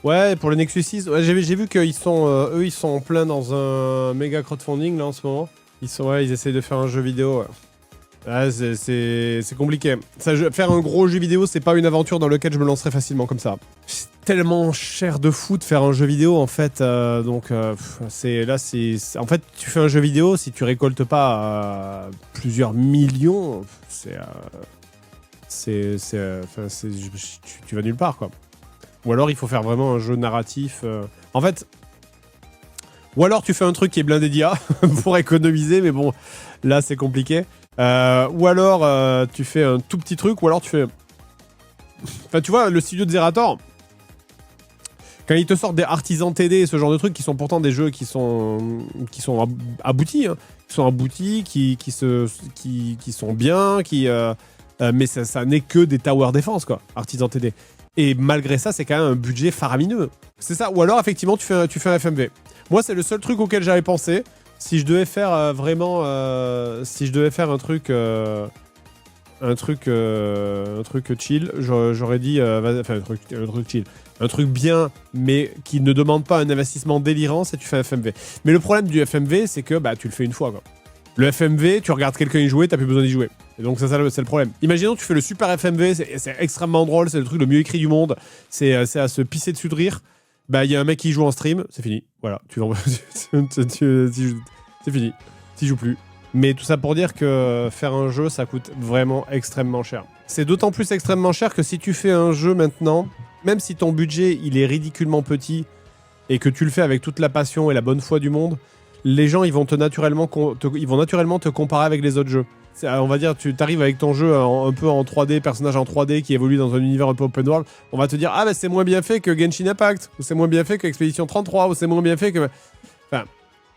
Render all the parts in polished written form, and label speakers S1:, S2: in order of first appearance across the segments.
S1: Ouais, pour le Nexus 6, ouais, j'ai vu qu'ils sont, eux, ils sont en plein dans un méga crowdfunding là en ce moment. Ils essayent de faire un jeu vidéo. Ouais. Ah, c'est compliqué. Faire un gros jeu vidéo, c'est pas une aventure dans laquelle je me lancerai facilement comme ça. C'est tellement cher de fou de faire un jeu vidéo en fait. En fait, tu fais un jeu vidéo, si tu récoltes pas plusieurs millions, tu vas nulle part quoi. Ou alors il faut faire vraiment un jeu narratif. En fait, ou alors tu fais un truc qui est blindé d'IA pour économiser, mais bon, là c'est compliqué. Ou alors tu fais un tout petit truc, ou alors tu fais... Enfin tu vois, le studio de Zerator, quand ils te sortent des artisans TD et ce genre de trucs qui sont pourtant des jeux qui sont aboutis, hein, qui sont aboutis, qui sont bien, mais ça n'est que des tower defense quoi, artisans TD. Et malgré ça, c'est quand même un budget faramineux. C'est ça. Ou alors, effectivement, tu fais un FMV. Moi, c'est le seul truc auquel j'avais pensé. Si je devais faire si je devais faire un truc chill, j'aurais dit... un truc chill. Un truc bien, mais qui ne demande pas un investissement délirant, c'est tu fais un FMV. Mais le problème du FMV, c'est que tu le fais une fois, quoi. Le FMV, tu regardes quelqu'un y jouer, t'as plus besoin d'y jouer. Et donc c'est le problème. Imaginons tu fais le super FMV, c'est extrêmement drôle, c'est le truc le mieux écrit du monde, c'est à se pisser dessus de rire. Il y a un mec qui joue en stream, c'est fini. Voilà, c'est fini. T'y joues plus. Mais tout ça pour dire que faire un jeu, ça coûte vraiment extrêmement cher. C'est d'autant plus extrêmement cher que si tu fais un jeu maintenant, même si ton budget il est ridiculement petit et que tu le fais avec toute la passion et la bonne foi du monde, les gens ils vont naturellement te comparer avec les autres jeux. On va dire, tu arrives avec ton jeu un peu en 3D, personnage en 3D qui évolue dans un univers un peu open world, on va te dire c'est moins bien fait que Genshin Impact, ou c'est moins bien fait que Expedition 33, ou c'est moins bien fait que... Enfin,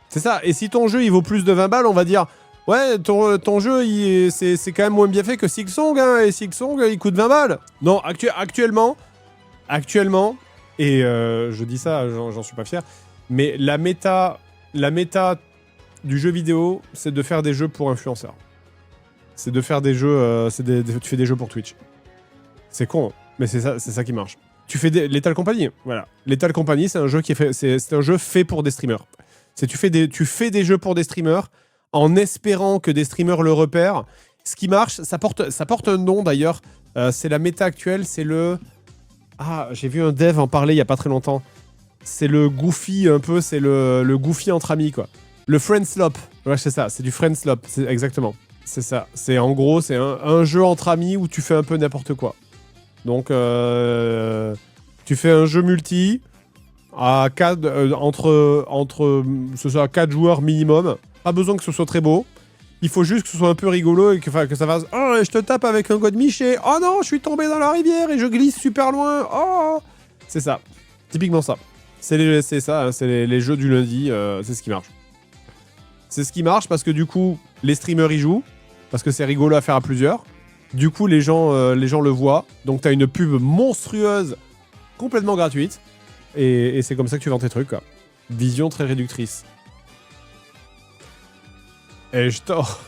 S1: c'est ça. Et si ton jeu il vaut plus de 20 balles, on va dire ouais, ton jeu c'est quand même moins bien fait que Silksong, hein, et Silksong il coûte 20 balles. Non, actuellement, et je dis ça, j'en suis pas fier, mais la méta du jeu vidéo, c'est de faire des jeux pour influenceurs. C'est de faire des jeux... tu fais des jeux pour Twitch. C'est con, hein, mais c'est ça qui marche. Tu fais Lethal Company, voilà. Lethal Company, c'est un jeu c'est un jeu fait pour des streamers. Tu fais des jeux pour des streamers en espérant que des streamers le repèrent. Ce qui marche, ça porte un nom d'ailleurs. C'est la méta actuelle, c'est le... Ah, j'ai vu un dev en parler il y a pas très longtemps. C'est le goofy un peu, c'est le goofy entre amis quoi. Le friendslop, ouais c'est ça, c'est du friendslop, c'est exactement. C'est ça, c'est en gros, c'est un jeu entre amis où tu fais un peu n'importe quoi. Donc, tu fais un jeu multi à 4, entre ce soit 4 joueurs minimum. Pas besoin que ce soit très beau. Il faut juste que ce soit un peu rigolo et que ça fasse « Oh, je te tape avec un godemiche et oh non, je suis tombé dans la rivière et je glisse super loin. Oh !» C'est ça, typiquement ça. C'est ça, hein, c'est les jeux du lundi, c'est ce qui marche. C'est ce qui marche parce que du coup, les streamers y jouent, parce que c'est rigolo à faire à plusieurs. Du coup, les gens le voient. Donc, t'as une pub monstrueuse, complètement gratuite. Et c'est comme ça que tu vends tes trucs, quoi. Vision très réductrice. Et je tords.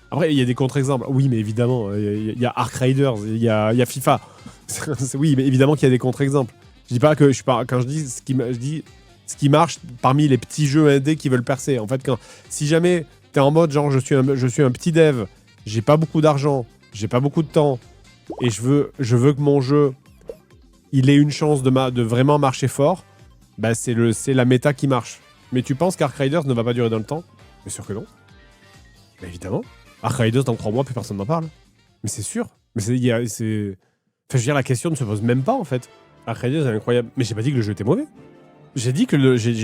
S1: Après, il y a des contre-exemples. Oui, mais évidemment, il y a Ark Riders, il y a FIFA. Oui, mais évidemment qu'il y a des contre-exemples. Je dis pas que quand je dis ce qui marche parmi les petits jeux indés qui veulent percer. En fait, si jamais t'es en mode genre je suis un petit dev, j'ai pas beaucoup d'argent, j'ai pas beaucoup de temps et je veux que mon jeu il ait une chance de vraiment marcher fort, c'est la méta qui marche. Mais tu penses qu'Ark Riders ne va pas durer dans le temps? Bien sûr que non. Mais évidemment. Ark Riders dans 3 mois, plus personne n'en parle. Mais c'est sûr. Mais Enfin, je veux dire, la question ne se pose même pas en fait. Ark Riders est incroyable. Mais j'ai pas dit que le jeu était mauvais. J'ai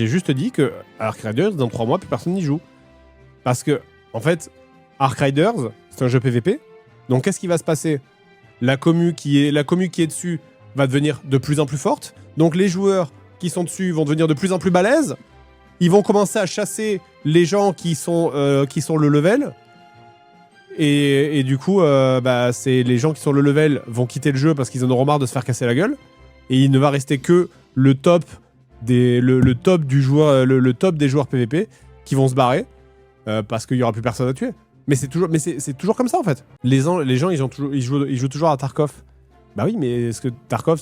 S1: juste dit que Ark Riders, dans 3 mois, plus personne n'y joue. Parce que, en fait, Ark Riders, c'est un jeu PVP. Donc, qu'est-ce qui va se passer? La commu qui est dessus va devenir de plus en plus forte. Donc, les joueurs qui sont dessus vont devenir de plus en plus balèzes. Ils vont commencer à chasser les gens qui sont le level. Et du coup, c'est les gens qui sont le level vont quitter le jeu parce qu'ils en auront marre de se faire casser la gueule. Et il ne va rester que le top des joueurs PVP qui vont se barrer parce qu'il n'y aura plus personne à tuer. Mais c'est toujours comme ça en fait. Les gens ils jouent toujours à Tarkov. Bah oui, mais est-ce que Tarkov,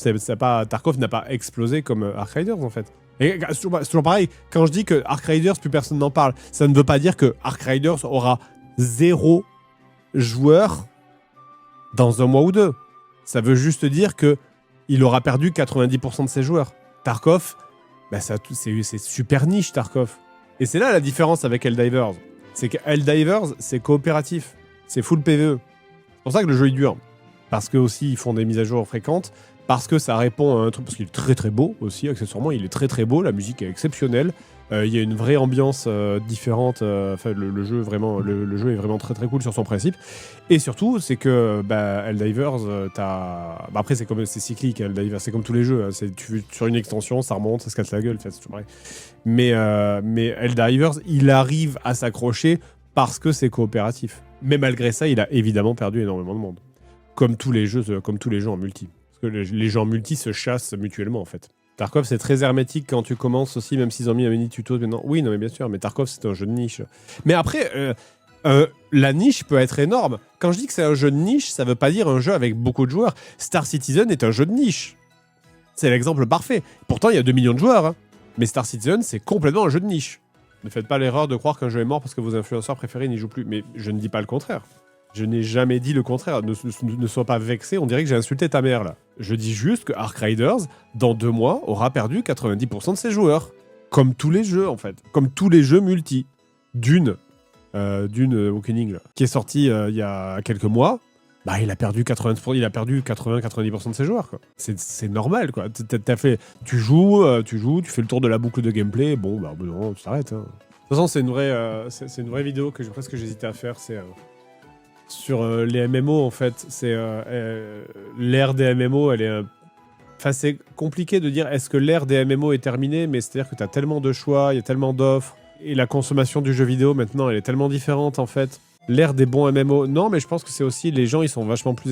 S1: Tarkov n'a pas explosé comme Ark Riders en fait? Et c'est toujours pareil, quand je dis que Ark Riders, plus personne n'en parle, ça ne veut pas dire que Ark Riders aura 0 joueur dans un mois ou 2. Ça veut juste dire que il aura perdu 90% de ses joueurs. Tarkov, bah c'est super niche Tarkov. Et c'est là la différence avec Helldivers. C'est que Helldivers, c'est coopératif. C'est full PvE. C'est pour ça que le jeu est dur. Parce que aussi ils font des mises à jour fréquentes. Parce que ça répond à un truc. Parce qu'il est très très beau aussi, accessoirement. Il est très très beau. La musique est exceptionnelle. Il y a une vraie ambiance différente. Enfin, le jeu le jeu est vraiment très très cool sur son principe. Et surtout, c'est que Helldivers, après, c'est cyclique. Helldivers, c'est comme tous les jeux. Hein. Sur une extension, ça remonte, ça se casse la gueule. C'est toujours pareil. Mais Helldivers, il arrive à s'accrocher parce que c'est coopératif. Mais malgré ça, il a évidemment perdu énormément de monde. Comme tous les jeux en multi. Parce que les jeux en multi se chassent mutuellement, en fait. Tarkov, c'est très hermétique quand tu commences aussi, même s'ils ont mis un mini tuto maintenant. Oui, non, mais bien sûr, mais Tarkov, c'est un jeu de niche. Mais après, la niche peut être énorme. Quand je dis que c'est un jeu de niche, ça veut pas dire un jeu avec beaucoup de joueurs. Star Citizen est un jeu de niche. C'est l'exemple parfait. Pourtant, il y a 2 millions de joueurs. Hein. Mais Star Citizen, c'est complètement un jeu de niche. Ne faites pas l'erreur de croire qu'un jeu est mort parce que vos influenceurs préférés n'y jouent plus. Mais je ne dis pas le contraire. Je n'ai jamais dit le contraire. Ne sois pas vexé, on dirait que j'ai insulté ta mère là. Je dis juste que Ark Riders, dans 2 mois, aura perdu 90% de ses joueurs. Comme tous les jeux en fait. Comme tous les jeux multi. Dune Awakening, là, qui est sorti il y a quelques mois, bah il a perdu 80-90% de ses joueurs quoi. C'est normal quoi. Tu joues, tu fais le tour de la boucle de gameplay, bon bah non, tu t'arrêtes. Hein. De toute façon, c'est une vraie vidéo que presque j'hésitais à faire, c'est sur les MMO en fait, c'est l'ère des MMO, elle est enfin c'est compliqué de dire est-ce que l'ère des MMO est terminée, mais c'est-à-dire que tu as tellement de choix, il y a tellement d'offres et la consommation du jeu vidéo maintenant, elle est tellement différente en fait. L'ère des bons MMO, non, mais je pense que c'est aussi les gens, ils sont vachement plus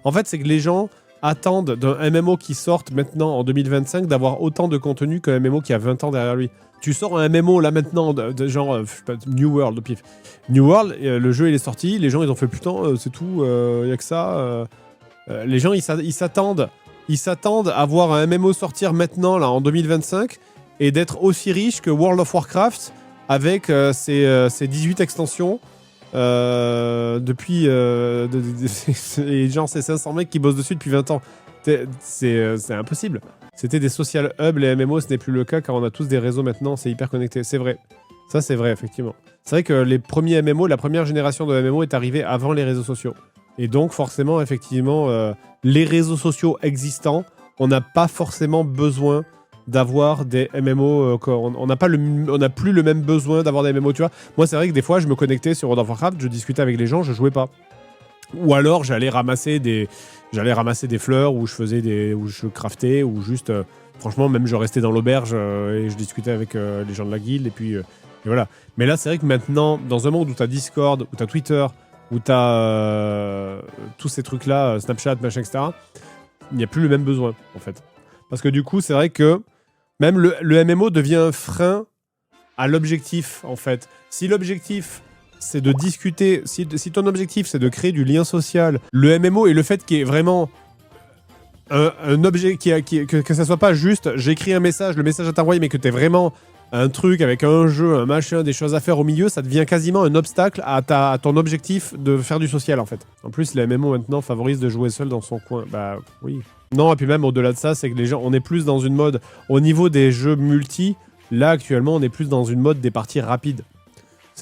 S1: en fait, c'est que les gens attendent d'un MMO qui sorte maintenant en 2025 d'avoir autant de contenu qu'un MMO qui a 20 ans derrière lui. Tu sors un MMO là maintenant, de genre New World, au pif. New World, le jeu il est sorti, les gens ils ont fait putain, c'est tout, y a que ça. Les gens ils s'attendent à voir un MMO sortir maintenant là en 2025 et d'être aussi riche que World of Warcraft avec ses 18 extensions. Depuis et genre c'est 500 mecs qui bossent dessus depuis 20 ans. C'est impossible. C'était des social hubs, les MMO, ce n'est plus le cas car on a tous des réseaux maintenant, c'est hyper connecté. C'est vrai. Ça, c'est vrai, effectivement. C'est vrai que les premiers MMO, la première génération de MMO est arrivée avant les réseaux sociaux. Et donc, forcément, effectivement, les réseaux sociaux existants, on n'a pas forcément besoin d'avoir des MMO. On n'a plus le même besoin d'avoir des MMO, tu vois. Moi, c'est vrai que des fois, je me connectais sur World of Warcraft, je discutais avec les gens, je jouais pas. Ou alors, j'allais ramasser des fleurs, ou je craftais, ou juste... franchement, même je restais dans l'auberge et je discutais avec les gens de la guilde, et puis... et voilà. Mais là, c'est vrai que maintenant, dans un monde où t'as Discord, où t'as Twitter, où t'as tous ces trucs-là, Snapchat, machin, etc., il n'y a plus le même besoin, en fait. Parce que du coup, c'est vrai que même le MMO devient un frein à l'objectif, en fait. Si l'objectif, c'est de discuter, si ton objectif, c'est de créer du lien social, le MMO et le fait qu'il y ait vraiment un objet, que ça soit pas juste, j'écris un message, le message est envoyé, mais que t'aies vraiment un truc avec un jeu, un machin, des choses à faire au milieu, ça devient quasiment un obstacle à ton objectif de faire du social, en fait. En plus, les MMO, maintenant, favorisent de jouer seul dans son coin. Bah, oui. Non, et puis même, au-delà de ça, c'est que les gens, on est plus dans une mode... Au niveau des jeux multi, là, actuellement, on est plus dans une mode des parties rapides.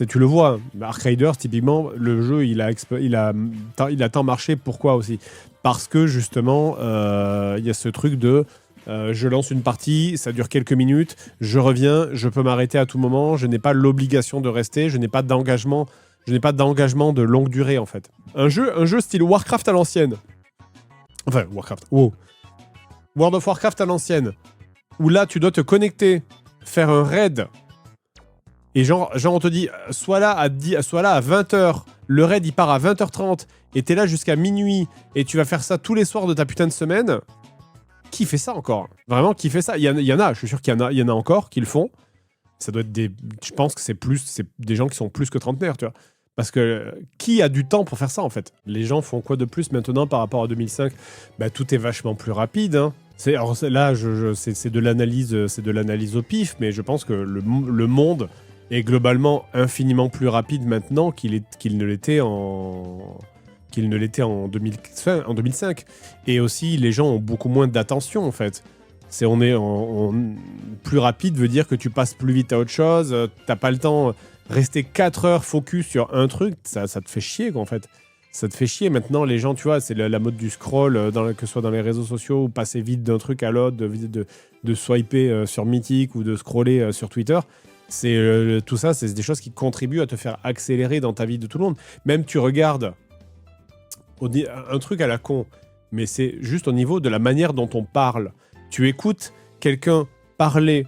S1: Tu le vois, Ark Riders, typiquement, le jeu, il a tant marché. Pourquoi aussi? Parce que, justement, il y a ce truc de... je lance une partie, ça dure quelques minutes, je reviens, je peux m'arrêter à tout moment, je n'ai pas l'obligation de rester, je n'ai pas d'engagement de longue durée en fait. Un jeu style Warcraft à l'ancienne. Enfin, Warcraft. Wow. World of Warcraft à l'ancienne. Où là, tu dois te connecter, faire un raid. Et genre on te dit, soit là à 20h, le raid il part à 20h30, et t'es là jusqu'à minuit, et tu vas faire ça tous les soirs de ta putain de semaine. Qui fait ça encore? Vraiment, qui fait ça? Il y en a, je suis sûr qu'il y en a encore qui le font. Ça doit être je pense que c'est des gens qui sont plus que trentenaires, tu vois. Parce que qui a du temps pour faire ça, en fait? Les gens font quoi de plus maintenant par rapport à 2005? Bah, tout est vachement plus rapide, hein. Là, c'est de l'analyse au pif, mais je pense que le monde est globalement infiniment plus rapide maintenant qu'il ne l'était en 2005. Et aussi, les gens ont beaucoup moins d'attention, en fait. Plus rapide veut dire que tu passes plus vite à autre chose, t'as pas le temps. Rester 4 heures focus sur un truc, ça te fait chier, quoi, en fait. Ça te fait chier. Maintenant, les gens, tu vois, c'est la mode du scroll, que ce soit dans les réseaux sociaux, ou passer vite d'un truc à l'autre, de swiper sur Mythic ou de scroller sur Twitter. Tout ça, c'est des choses qui contribuent à te faire accélérer dans ta vie de tout le monde. Même tu regardes un truc à la con, mais c'est juste au niveau de la manière dont on parle. Tu écoutes quelqu'un parler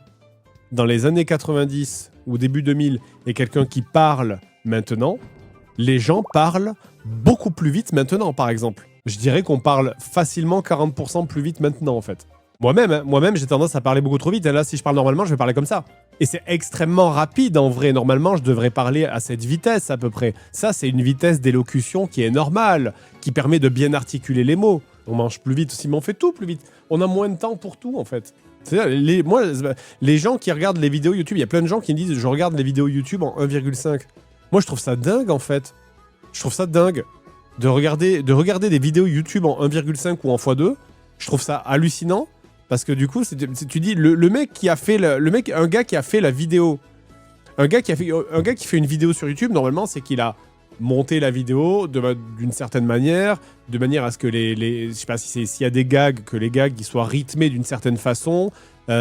S1: dans les années 90 ou début 2000 et quelqu'un qui parle maintenant, les gens parlent beaucoup plus vite maintenant, par exemple. Je dirais qu'on parle facilement 40% plus vite maintenant, en fait. Moi-même, j'ai tendance à parler beaucoup trop vite. Et là, si je parle normalement, je vais parler comme ça. Et c'est extrêmement rapide, en vrai. Normalement, je devrais parler à cette vitesse, à peu près. Ça, c'est une vitesse d'élocution qui est normale, qui permet de bien articuler les mots. On mange plus vite aussi, mais on fait tout plus vite. On a moins de temps pour tout, en fait. C'est-à-dire, les gens qui regardent les vidéos YouTube, il y a plein de gens qui me disent « je regarde les vidéos YouTube en 1,5 ». Moi, je trouve ça dingue, en fait. Je trouve ça dingue de regarder des vidéos YouTube en 1,5 ou en x2. Je trouve ça hallucinant parce que du coup, tu dis le mec qui a fait un gars qui a fait la vidéo, un gars qui fait une vidéo sur YouTube, normalement, c'est qu'il a monté la vidéo d'une certaine manière, de manière à ce que je sais pas s'il y a des gags, que les gags ils soient rythmés d'une certaine façon.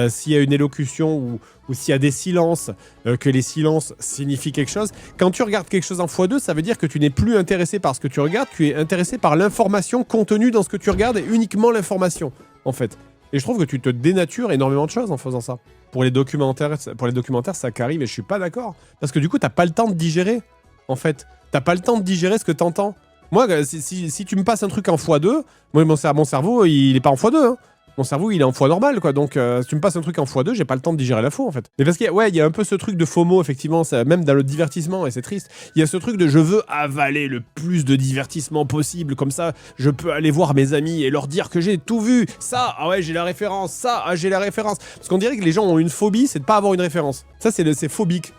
S1: S'il y a une élocution ou s'il y a des silences, que les silences signifient quelque chose. Quand tu regardes quelque chose en x2, ça veut dire que tu n'es plus intéressé par ce que tu regardes, tu es intéressé par l'information contenue dans ce que tu regardes et uniquement l'information, en fait. Et je trouve que tu te dénatures énormément de choses en faisant ça. Pour les documentaires, ça qu'arrive et je suis pas d'accord. Parce que du coup, t'as pas le temps de digérer, en fait. T'as pas le temps de digérer ce que t'entends. Moi, si tu me passes un truc en x2, moi, mon cerveau, il est pas en x2, hein. Mon cerveau, il est en x normal, quoi. Donc, si tu me passes un truc en x2, j'ai pas le temps de digérer l'info, en fait. Mais parce qu'il y a un peu ce truc de FOMO, effectivement, même dans le divertissement, et c'est triste. Il y a ce truc de je veux avaler le plus de divertissement possible, comme ça, je peux aller voir mes amis et leur dire que j'ai tout vu. Ça, ah ouais, j'ai la référence. Ça, ah, j'ai la référence. Parce qu'on dirait que les gens ont une phobie, c'est de pas avoir une référence. Ça, c'est phobique.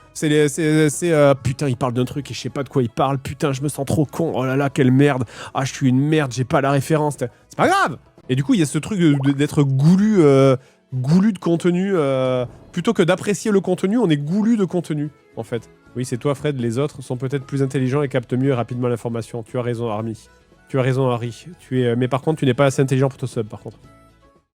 S1: Putain, il parle d'un truc et je sais pas de quoi il parle. Putain, je me sens trop con. Oh là là, quelle merde. Ah, je suis une merde, j'ai pas la référence. C'est pas grave. Et du coup, il y a ce truc d'être goulu de contenu. Plutôt que d'apprécier le contenu, on est goulu de contenu, en fait. Oui, c'est toi, Fred. Les autres sont peut-être plus intelligents et captent mieux et rapidement l'information. Tu as raison, Army. Tu as raison, Harry. Mais par contre, tu n'es pas assez intelligent pour te sub, par contre.